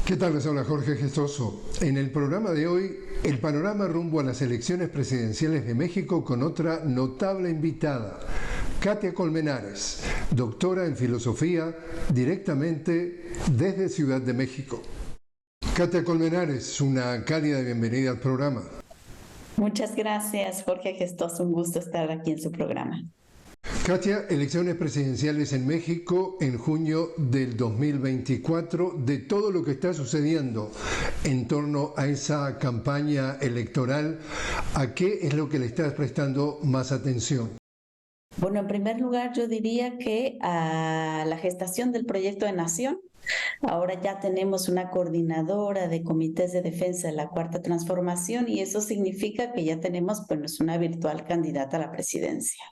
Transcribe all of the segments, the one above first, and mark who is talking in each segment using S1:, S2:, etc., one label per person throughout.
S1: ¿Qué tal? Les habla Jorge Gestoso. En el programa de hoy, el panorama rumbo a las elecciones presidenciales de México con otra notable invitada, Katia Colmenares, doctora en filosofía, directamente desde Ciudad de México. Katia Colmenares, una cálida bienvenida al programa.
S2: Muchas gracias, Jorge Gestoso. Un gusto estar aquí en su programa.
S1: Katia, elecciones presidenciales en México en junio del 2024, de todo lo que está sucediendo en torno a esa campaña electoral, ¿a qué es lo que le estás prestando más atención?
S2: Bueno, en primer lugar, yo diría que a la gestación del proyecto de nación. Ahora ya tenemos una coordinadora de comités de defensa de la Cuarta Transformación y eso significa que ya tenemos una virtual candidata a la presidencia.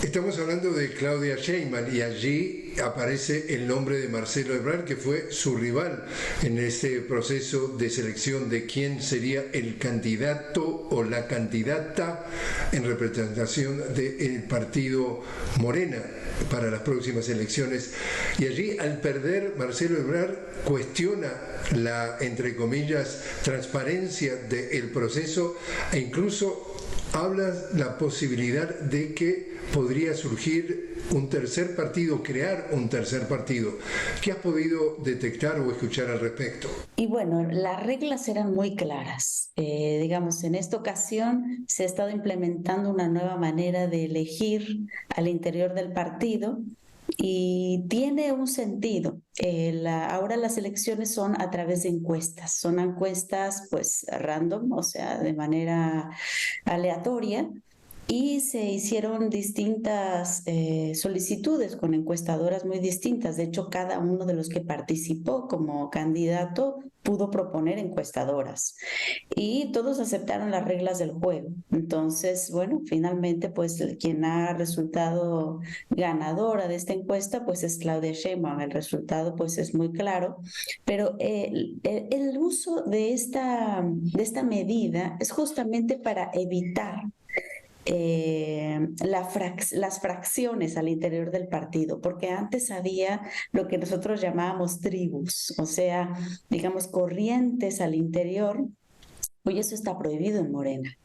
S1: Estamos hablando de Claudia Sheinbaum y allí aparece el nombre de Marcelo Ebrard, que fue su rival en ese proceso de selección de quién sería el candidato o la candidata en representación del partido Morena para las próximas elecciones. Y allí, al perder, Marcelo Ebrard cuestiona la, entre comillas, transparencia del proceso e incluso habla la posibilidad de que podría surgir un tercer partido, crear un tercer partido. ¿Qué has podido detectar o escuchar al respecto?
S2: Y bueno, las reglas eran muy claras. Digamos, en esta ocasión se ha estado implementando una nueva manera de elegir al interior del partido y tiene un sentido. Ahora las elecciones son a través de encuestas. Son encuestas pues random, o sea, de manera aleatoria. Y se hicieron distintas solicitudes con encuestadoras muy distintas. De hecho, cada uno de los que participó como candidato pudo proponer encuestadoras. Y todos aceptaron las reglas del juego. Entonces, bueno, finalmente, pues quien ha resultado ganadora de esta encuesta, pues es Claudia Sheinbaum. El resultado, pues es muy claro. Pero el uso de esta medida es justamente para evitar las fracciones al interior del partido, porque antes había lo que nosotros llamábamos tribus, o sea, digamos, corrientes al interior. Hoy eso está prohibido en Morena.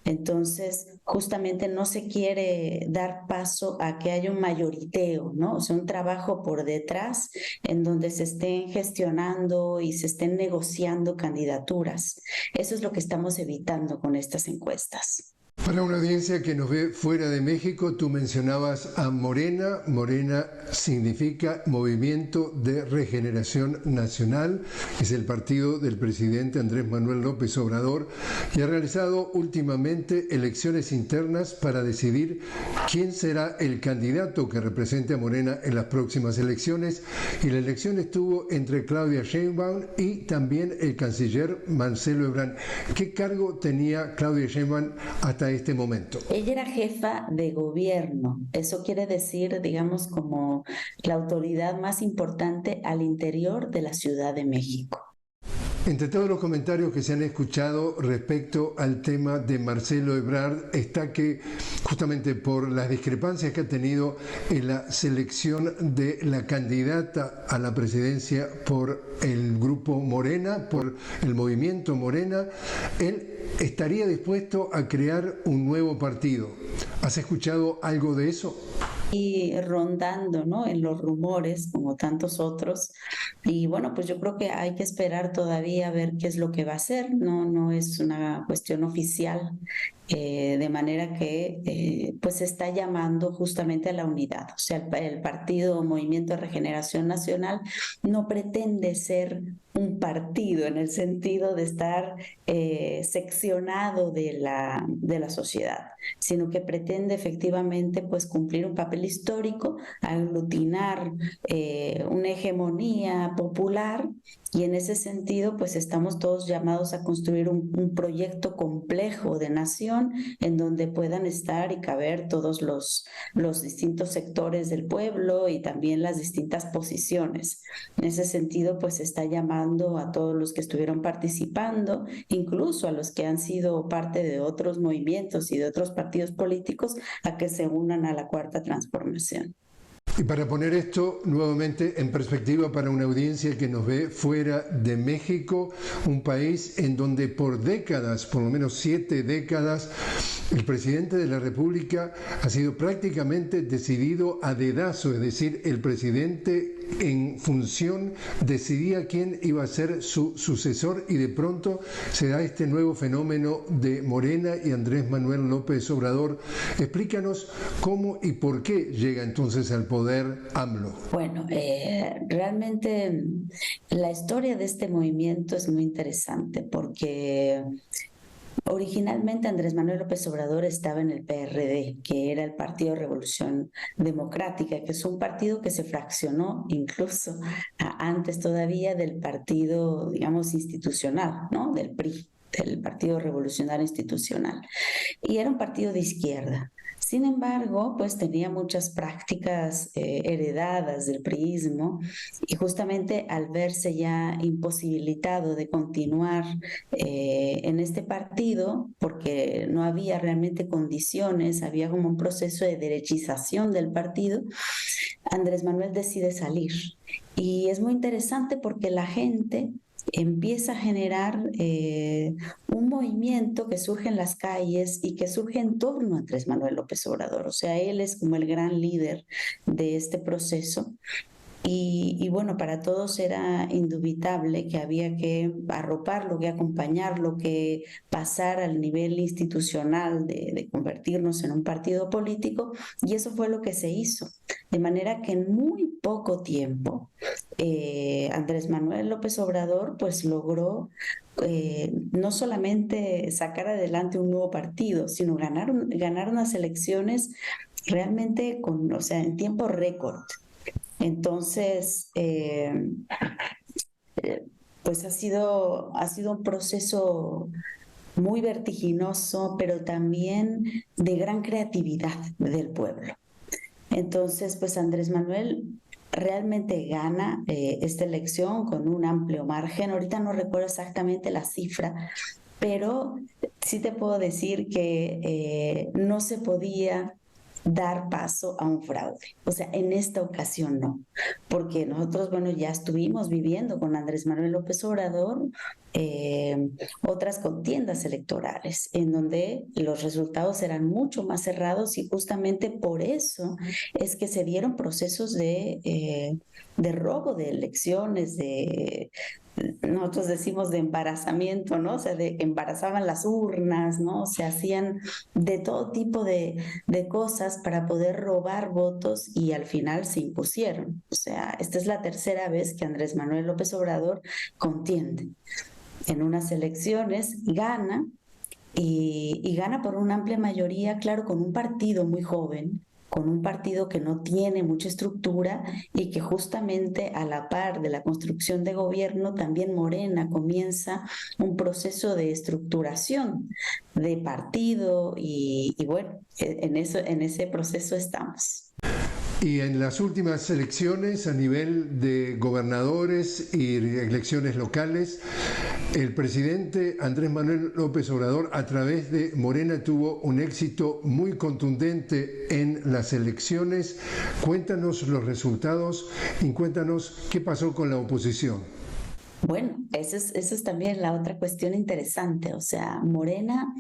S2: Entonces, justamente no se quiere dar paso a que haya un mayoriteo, ¿no? O sea, un trabajo por detrás en donde se estén gestionando y se estén negociando candidaturas. Eso es lo que estamos evitando con estas encuestas.
S1: Para una audiencia que nos ve fuera de México, tú mencionabas a Morena. Morena significa Movimiento de Regeneración Nacional. Es el partido del presidente Andrés Manuel López Obrador y ha realizado últimamente elecciones internas para decidir quién será el candidato que represente a Morena en las próximas elecciones. Y la elección estuvo entre Claudia Sheinbaum y también el canciller Marcelo Ebrard. ¿Qué cargo tenía Claudia Sheinbaum hasta este momento?
S2: Ella era jefa de gobierno. Eso quiere decir, digamos, como la autoridad más importante al interior de la Ciudad de México.
S1: Entre todos los comentarios que se han escuchado respecto al tema de Marcelo Ebrard está que justamente por las discrepancias que ha tenido en la selección de la candidata a la presidencia por el grupo Morena, por el movimiento Morena, él estaría dispuesto a crear un nuevo partido. ¿Has escuchado algo de eso?
S2: Y rondando, ¿no?, en los rumores, como tantos otros. Y bueno, pues yo creo que hay que esperar todavía a ver qué es lo que va a hacer. No es una cuestión oficial, de manera que pues se está llamando justamente a la unidad. O sea, el partido Movimiento de Regeneración Nacional no pretende ser un partido en el sentido de estar seccionado de la sociedad, sino que pretende efectivamente pues cumplir un papel histórico, aglutinar una hegemonía popular, y en ese sentido pues estamos todos llamados a construir un proyecto complejo de nación en donde puedan estar y caber todos los distintos sectores del pueblo y también las distintas posiciones. En ese sentido pues se está llamando a todos los que estuvieron participando, incluso a los que han sido parte de otros movimientos y de otros partidos políticos, a que se unan a la Cuarta Transformación.
S1: Y para poner esto nuevamente en perspectiva para una audiencia que nos ve fuera de México, un país en donde por décadas, por lo menos 7 décadas, el presidente de la República ha sido prácticamente decidido a dedazo, es decir, el presidente en función decidía quién iba a ser su sucesor, y de pronto se da este nuevo fenómeno de Morena y Andrés Manuel López Obrador. Explícanos cómo y por qué llega entonces al poder AMLO.
S2: Bueno, realmente la historia de este movimiento es muy interesante porque originalmente Andrés Manuel López Obrador estaba en el PRD, que era el Partido Revolución Democrática, que es un partido que se fraccionó incluso antes todavía del partido, digamos, institucional, ¿no? Del PRI, del Partido Revolucionario Institucional. Y era un partido de izquierda. Sin embargo, pues tenía muchas prácticas heredadas del priismo, y justamente al verse ya imposibilitado de continuar en este partido, porque no había realmente condiciones, había como un proceso de derechización del partido, Andrés Manuel decide salir. Y es muy interesante porque la gente empieza a generar un movimiento que surge en las calles y que surge en torno a Andrés Manuel López Obrador. O sea, él es como el gran líder de este proceso. Y bueno, para todos era indubitable que había que arroparlo, que acompañarlo, que pasar al nivel institucional de convertirnos en un partido político, y eso fue lo que se hizo. De manera que en muy poco tiempo Andrés Manuel López Obrador pues logró no solamente sacar adelante un nuevo partido, sino ganar unas elecciones realmente con, o sea, en tiempo récord. Entonces, pues ha sido un proceso muy vertiginoso, pero también de gran creatividad del pueblo. Entonces, pues Andrés Manuel realmente gana esta elección con un amplio margen. Ahorita no recuerdo exactamente la cifra, pero sí te puedo decir que no se podía dar paso a un fraude. O sea, en esta ocasión no, porque nosotros, bueno, ya estuvimos viviendo con Andrés Manuel López Obrador otras contiendas electorales en donde los resultados eran mucho más cerrados, y justamente por eso es que se dieron procesos de robo de elecciones, nosotros decimos de embarazamiento, ¿no? O sea, embarazaban las urnas, ¿no? Se hacían de todo tipo de cosas para poder robar votos, y al final se impusieron. O sea, esta es la tercera vez que Andrés Manuel López Obrador contiende en unas elecciones, gana, y gana por una amplia mayoría, claro, con un partido muy joven, con un partido que no tiene mucha estructura, y que justamente a la par de la construcción de gobierno, también Morena comienza un proceso de estructuración de partido, y bueno, en ese proceso estamos.
S1: Y en las últimas elecciones a nivel de gobernadores y elecciones locales, el presidente Andrés Manuel López Obrador, a través de Morena, tuvo un éxito muy contundente en las elecciones. Cuéntanos los resultados y cuéntanos qué pasó con la oposición.
S2: Bueno, esa es también la otra cuestión interesante. O sea, Morena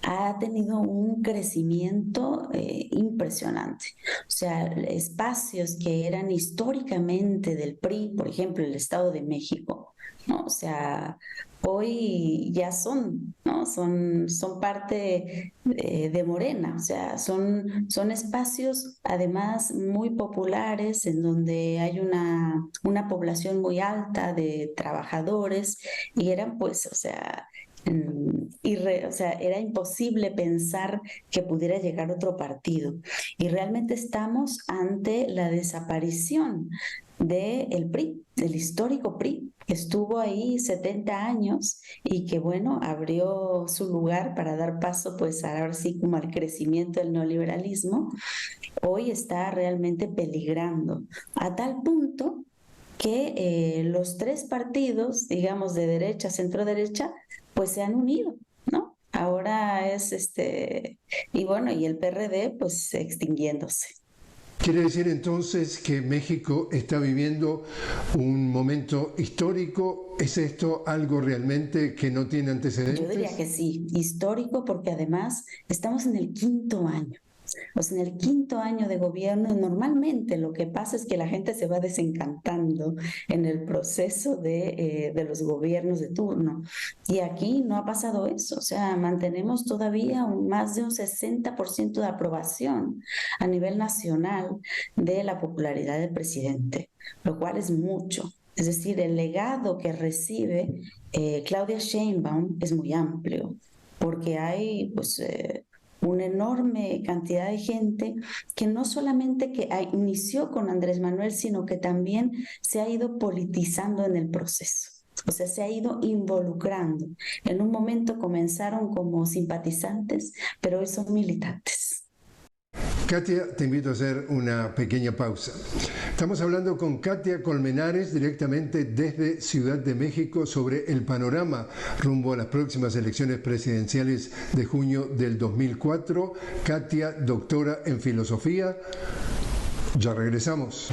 S2: ha tenido un crecimiento impresionante. O sea, espacios que eran históricamente del PRI, por ejemplo, el Estado de México, ¿no? O sea, hoy ya son, ¿no? Son parte de Morena. O sea, son espacios además muy populares, en donde hay una población muy alta de trabajadores, y eran pues, o sea, o sea, era imposible pensar que pudiera llegar otro partido. Y realmente estamos ante la desaparición del PRI, del histórico PRI, que estuvo ahí 70 años y que, bueno, abrió su lugar para dar paso, pues ahora sí, como al crecimiento del neoliberalismo. Hoy está realmente peligrando a tal punto que los tres partidos, digamos, de derecha, centro-derecha, pues se han unido, ¿no? Ahora es y bueno, y el PRD pues extinguiéndose.
S1: Quiere decir entonces que México está viviendo un momento histórico. ¿Es esto algo realmente que no tiene antecedentes?
S2: Yo diría que sí, histórico, porque además estamos en el 5.º año. O sea, en el 5.º año de gobierno, normalmente lo que pasa es que la gente se va desencantando en el proceso de los gobiernos de turno. Y aquí no ha pasado eso. O sea, mantenemos todavía más de un 60% de aprobación a nivel nacional de la popularidad del presidente, lo cual es mucho. Es decir, el legado que recibe Claudia Sheinbaum es muy amplio, porque hay pues una enorme cantidad de gente que no solamente inició con Andrés Manuel, sino que también se ha ido politizando en el proceso. O sea, se ha ido involucrando. En un momento comenzaron como simpatizantes, pero hoy son militantes.
S1: Katia, te invito a hacer una pequeña pausa. Estamos hablando con Katia Colmenares directamente desde Ciudad de México sobre el panorama rumbo a las próximas elecciones presidenciales de junio del 2004. Katia, doctora en filosofía. Ya regresamos.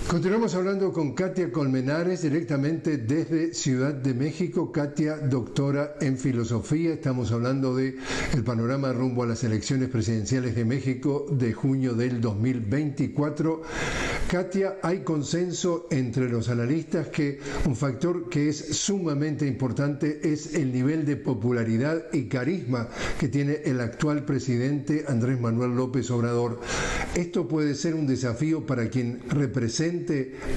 S1: Continuamos hablando con Katia Colmenares directamente desde Ciudad de México. Katia, doctora en filosofía. Estamos hablando de el panorama rumbo a las elecciones presidenciales de México de junio del 2024. Katia, hay consenso entre los analistas que un factor que es sumamente importante es el nivel de popularidad y carisma que tiene el actual presidente Andrés Manuel López Obrador. ¿Esto puede ser un desafío para quien represente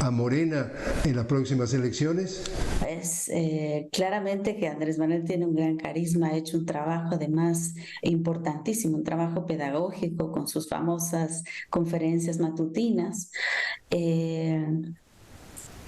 S1: a Morena en las próximas elecciones?
S2: Es claramente que Andrés Manuel tiene un gran carisma, ha hecho un trabajo además importantísimo, un trabajo pedagógico con sus famosas conferencias matutinas.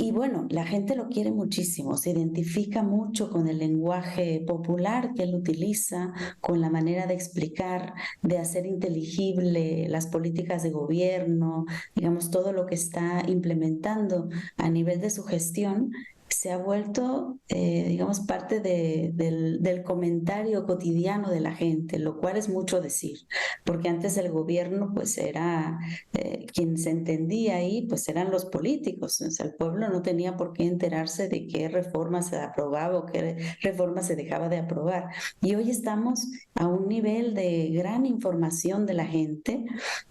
S2: Y bueno, la gente lo quiere muchísimo, se identifica mucho con el lenguaje popular que él utiliza, con la manera de explicar, de hacer inteligible las políticas de gobierno, digamos, todo lo que está implementando a nivel de su gestión. Se ha vuelto, digamos, parte del comentario cotidiano de la gente, lo cual es mucho decir, porque antes el gobierno pues era, quien se entendía ahí pues eran los políticos, o sea, el pueblo no tenía por qué enterarse de qué reforma se aprobaba o qué reforma se dejaba de aprobar. Y hoy estamos a un nivel de gran información de la gente,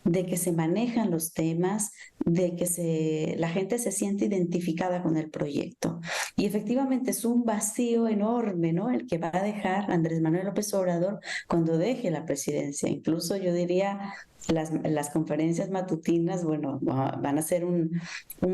S2: de que se manejan los temas, de que la gente se siente identificada con el proyecto. Y efectivamente es un vacío enorme, ¿no?, el que va a dejar Andrés Manuel López Obrador cuando deje la presidencia. Incluso yo diría, las conferencias matutinas, bueno, van a ser un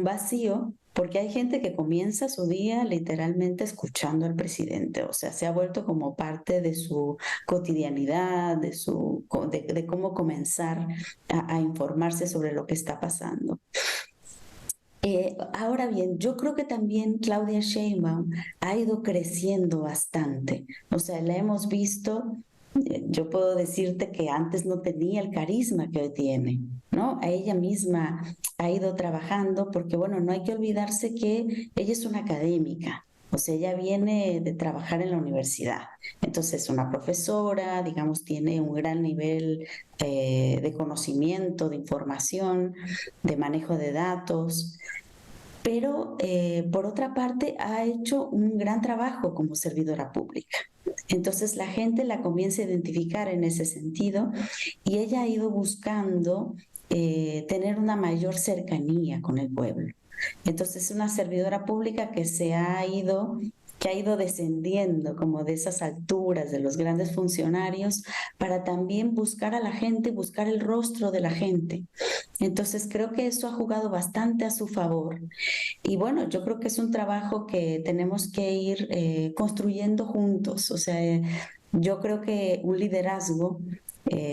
S2: vacío, porque hay gente que comienza su día literalmente escuchando al presidente. O sea, se ha vuelto como parte de su cotidianidad, de cómo comenzar a informarse sobre lo que está pasando. Ahora bien, yo creo que también Claudia Sheinbaum ha ido creciendo bastante. O sea, la hemos visto, yo puedo decirte que antes no tenía el carisma que hoy tiene, ¿no? A ella misma ha ido trabajando porque, bueno, no hay que olvidarse que ella es una académica. O sea, ella viene de trabajar en la universidad. Entonces, es una profesora, digamos, tiene un gran nivel de conocimiento, de información, de manejo de datos. Pero, por otra parte, ha hecho un gran trabajo como servidora pública. Entonces, la gente la comienza a identificar en ese sentido y ella ha ido buscando tener una mayor cercanía con el pueblo. Entonces, es una servidora pública que ha ido descendiendo como de esas alturas de los grandes funcionarios para también buscar a la gente, buscar el rostro de la gente. Entonces, creo que eso ha jugado bastante a su favor. Y bueno, yo creo que es un trabajo que tenemos que ir construyendo juntos. O sea, yo creo que un liderazgo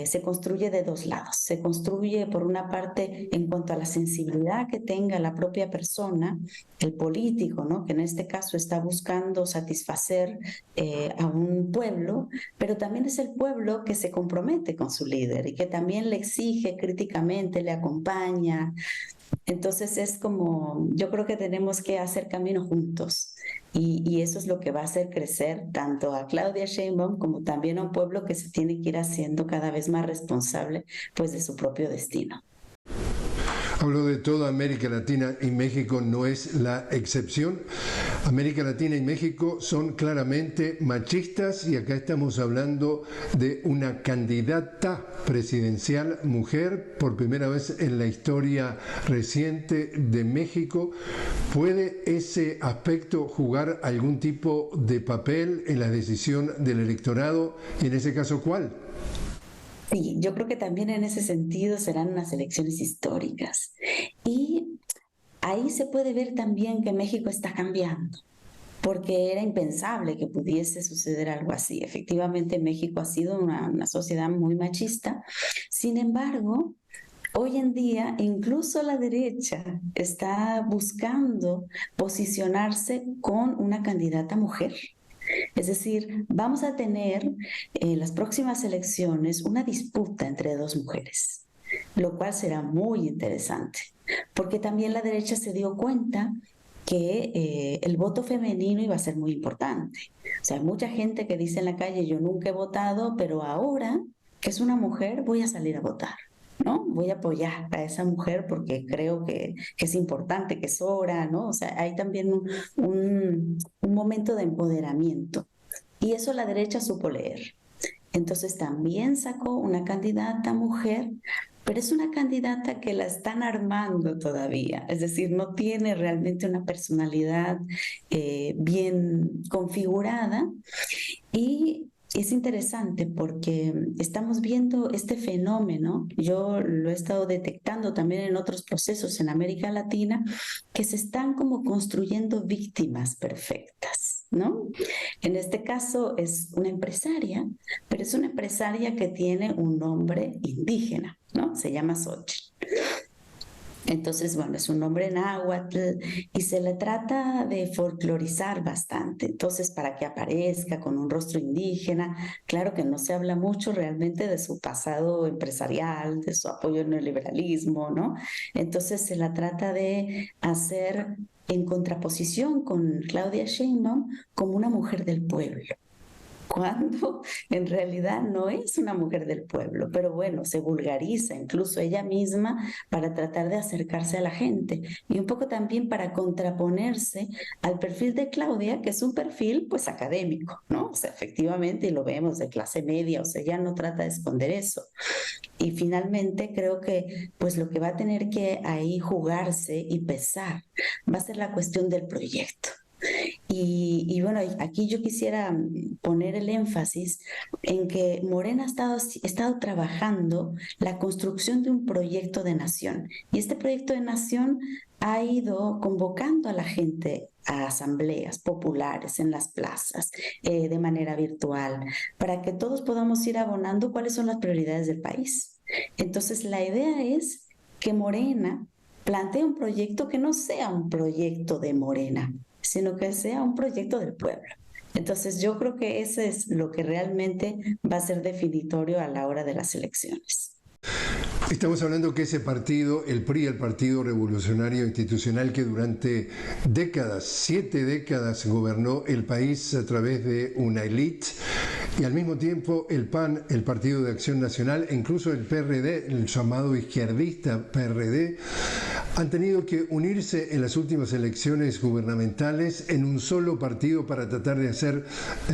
S2: se construye de dos lados. Se construye por una parte en cuanto a la sensibilidad que tenga la propia persona, el político, ¿no? Que en este caso está buscando satisfacer a un pueblo, pero también es el pueblo que se compromete con su líder y que también le exige críticamente, le acompaña. Entonces es como, yo creo que tenemos que hacer camino juntos y eso es lo que va a hacer crecer tanto a Claudia Sheinbaum como también a un pueblo que se tiene que ir haciendo cada vez más responsable pues de su propio destino.
S1: Hablo de toda América Latina y México no es la excepción. América Latina y México son claramente machistas y acá estamos hablando de una candidata presidencial mujer por primera vez en la historia reciente de México. ¿Puede ese aspecto jugar algún tipo de papel en la decisión del electorado y en ese caso cuál?
S2: Sí, yo creo que también en ese sentido serán unas elecciones históricas. Y ahí se puede ver también que México está cambiando, porque era impensable que pudiese suceder algo así. Efectivamente, México ha sido una sociedad muy machista. Sin embargo, hoy en día incluso la derecha está buscando posicionarse con una candidata mujer. Es decir, vamos a tener en las próximas elecciones una disputa entre dos mujeres, lo cual será muy interesante, porque también la derecha se dio cuenta que el voto femenino iba a ser muy importante. O sea, hay mucha gente que dice en la calle, yo nunca he votado, pero ahora que es una mujer voy a salir a votar, ¿no? Voy a apoyar a esa mujer porque creo que es importante, que es hora, ¿no? O sea, hay también un momento de empoderamiento. Y eso la derecha supo leer. Entonces también sacó una candidata mujer, pero es una candidata que la están armando todavía. Es decir, no tiene realmente una personalidad bien configurada. Y es interesante porque estamos viendo este fenómeno, yo lo he estado detectando también en otros procesos en América Latina, que se están como construyendo víctimas perfectas, ¿no? En este caso es una empresaria, pero es una empresaria que tiene un nombre indígena, ¿no? Se llama Xochitl. Entonces, bueno, es un nombre náhuatl y se le trata de folclorizar bastante. Entonces, para que aparezca con un rostro indígena, claro que no se habla mucho realmente de su pasado empresarial, de su apoyo al neoliberalismo, ¿no? Entonces, se la trata de hacer en contraposición con Claudia Sheinbaum como una mujer del pueblo, cuando en realidad no es una mujer del pueblo, pero bueno, se vulgariza incluso ella misma para tratar de acercarse a la gente y un poco también para contraponerse al perfil de Claudia, que es un perfil pues académico, ¿no? O sea, efectivamente, y lo vemos de clase media, o sea, ella no trata de esconder eso. Y finalmente creo que pues lo que va a tener que ahí jugarse y pesar va a ser la cuestión del proyecto. Y bueno, aquí yo quisiera poner el énfasis en que Morena ha estado trabajando la construcción de un proyecto de nación. Y este proyecto de nación ha ido convocando a la gente a asambleas populares en las plazas, de manera virtual, para que todos podamos ir abonando cuáles son las prioridades del país. Entonces, la idea es que Morena plantee un proyecto que no sea un proyecto de Morena, sino que sea un proyecto del pueblo. Entonces yo creo que eso es lo que realmente va a ser definitorio a la hora de las elecciones.
S1: Estamos hablando que ese partido, el PRI, el Partido Revolucionario Institucional, que durante décadas, 7 décadas, gobernó el país a través de una élite, y al mismo tiempo el PAN, el Partido de Acción Nacional, e incluso el PRD, el llamado izquierdista PRD, han tenido que unirse en las últimas elecciones gubernamentales en un solo partido para tratar de hacer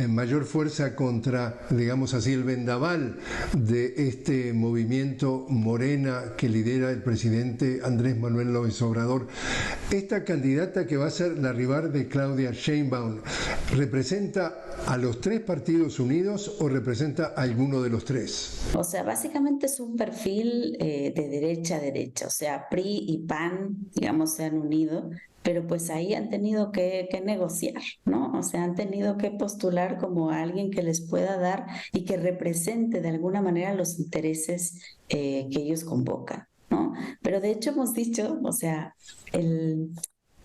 S1: mayor fuerza contra, digamos así, el vendaval de este movimiento Morena que lidera el presidente Andrés Manuel López Obrador. Esta candidata que va a ser la rival de Claudia Sheinbaum, ¿representa a los tres partidos unidos o representa a alguno de los tres?
S2: O sea, básicamente es un perfil de derecha a derecha, o sea, PRI y PAN PAN, digamos, se han unido, pero pues ahí han tenido que negociar, ¿no? O sea, han tenido que postular como a alguien que les pueda dar y que represente de alguna manera los intereses que ellos convocan, ¿no? Pero de hecho hemos dicho, o sea, el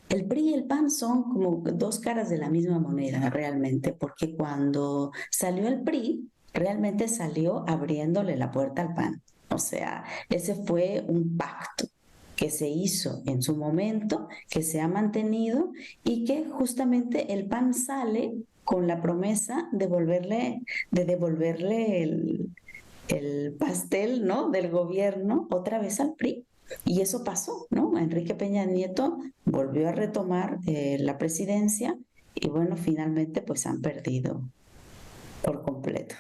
S2: PRI y el PAN son como dos caras de la misma moneda realmente, porque cuando salió el PRI, realmente salió abriéndole la puerta al PAN. O sea, ese fue un pacto que se hizo en su momento, que se ha mantenido y que justamente el PAN sale con la promesa de devolverle el pastel, ¿no?, del gobierno otra vez al PRI. Y eso pasó, ¿no? Enrique Peña Nieto volvió a retomar la presidencia y bueno, finalmente pues han perdido por completo.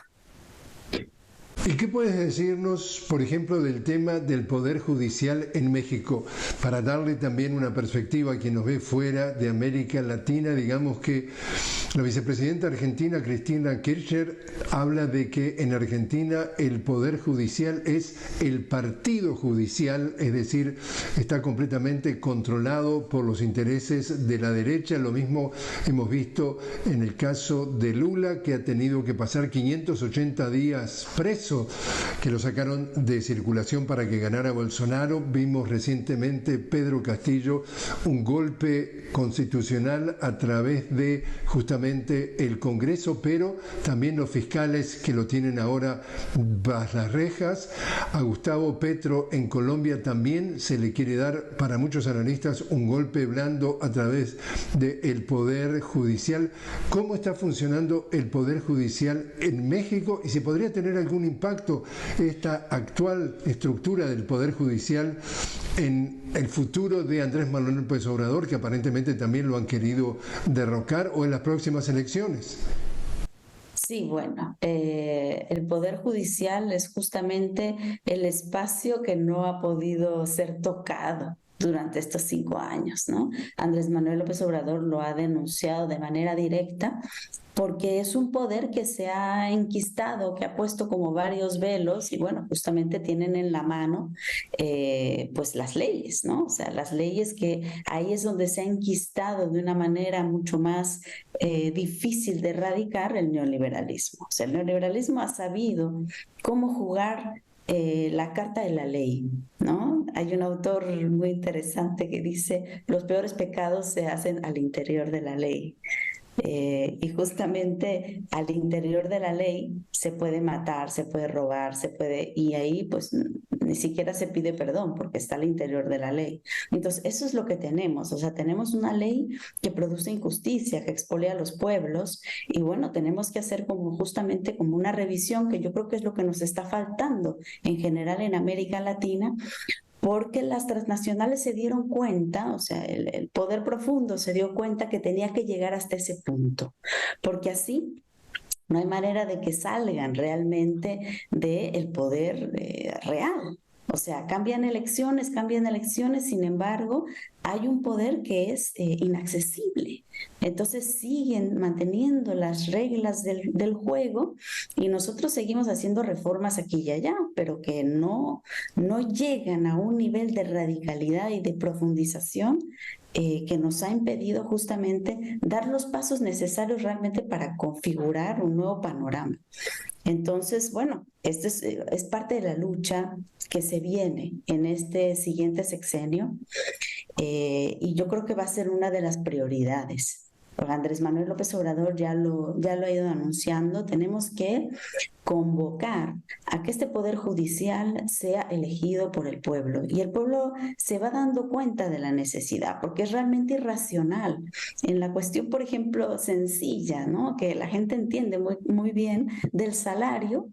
S1: ¿Y qué puedes decirnos, por ejemplo, del tema del Poder Judicial en México? Para darle también una perspectiva a quien nos ve fuera de América Latina, digamos que la vicepresidenta argentina, Cristina Kirchner, habla de que en Argentina el Poder Judicial es el partido judicial, es decir, está completamente controlado por los intereses de la derecha. Lo mismo hemos visto en el caso de Lula, que ha tenido que pasar 580 días preso, que lo sacaron de circulación para que ganara Bolsonaro. Vimos recientemente Pedro Castillo, un golpe constitucional a través de justamente el Congreso, pero también los fiscales que lo tienen ahora bajo las rejas. A Gustavo Petro en Colombia también se le quiere dar, para muchos analistas, un golpe blando a través del Poder Judicial. ¿Cómo está funcionando el Poder Judicial en México y si podría tener algún impacto esta actual estructura del Poder Judicial en el futuro de Andrés Manuel López Obrador, que aparentemente también lo han querido derrocar, o en las próximas elecciones?
S2: Sí, bueno, el Poder Judicial es justamente el espacio que no ha podido ser tocado durante estos 5 años, ¿no? Andrés Manuel López Obrador lo ha denunciado de manera directa porque es un poder que se ha enquistado, que ha puesto como varios velos y bueno, justamente tienen en la mano pues las leyes, ¿no? O sea, las leyes, que ahí es donde se ha enquistado de una manera mucho más difícil de erradicar el neoliberalismo. O sea, el neoliberalismo ha sabido cómo jugar la carta de la ley, ¿no? Hay un autor muy interesante que dice: los peores pecados se hacen al interior de la ley. Y justamente al interior de la ley se puede matar, se puede robar, y ahí pues ni siquiera se pide perdón porque está al interior de la ley. Entonces eso es lo que tenemos, o sea, tenemos una ley que produce injusticia, que expolia a los pueblos y bueno, tenemos que hacer justamente como una revisión, que yo creo que es lo que nos está faltando en general en América Latina, porque las transnacionales se dieron cuenta, o sea, el poder profundo se dio cuenta que tenía que llegar hasta ese punto, porque así no hay manera de que salgan realmente del poder real. O sea, cambian elecciones, sin embargo, hay un poder que es inaccesible. Entonces siguen manteniendo las reglas del juego y nosotros seguimos haciendo reformas aquí y allá, pero que no llegan a un nivel de radicalidad y de profundización que nos ha impedido justamente dar los pasos necesarios realmente para configurar un nuevo panorama. Entonces, bueno, esto es parte de la lucha que se viene en este siguiente sexenio y yo creo que va a ser una de las prioridades. Andrés Manuel López Obrador ya lo ha ido anunciando. Tenemos que convocar a que este poder judicial sea elegido por el pueblo y el pueblo se va dando cuenta de la necesidad porque es realmente irracional en la cuestión, por ejemplo, sencilla, ¿no?, que la gente entiende muy, muy bien, del salario.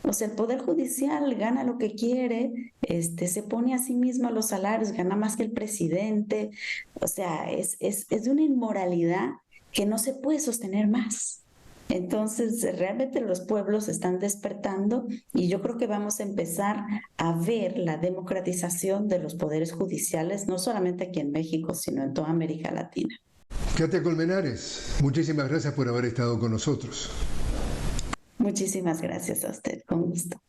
S2: O sea, el Poder Judicial gana lo que quiere, se pone a sí mismo a los salarios, gana más que el presidente. O sea, es de una inmoralidad que no se puede sostener más. Entonces, realmente los pueblos están despertando y yo creo que vamos a empezar a ver la democratización de los poderes judiciales, no solamente aquí en México, sino en toda América Latina.
S1: Katia Colmenares, muchísimas gracias por haber estado con nosotros.
S2: Muchísimas gracias a usted, con gusto.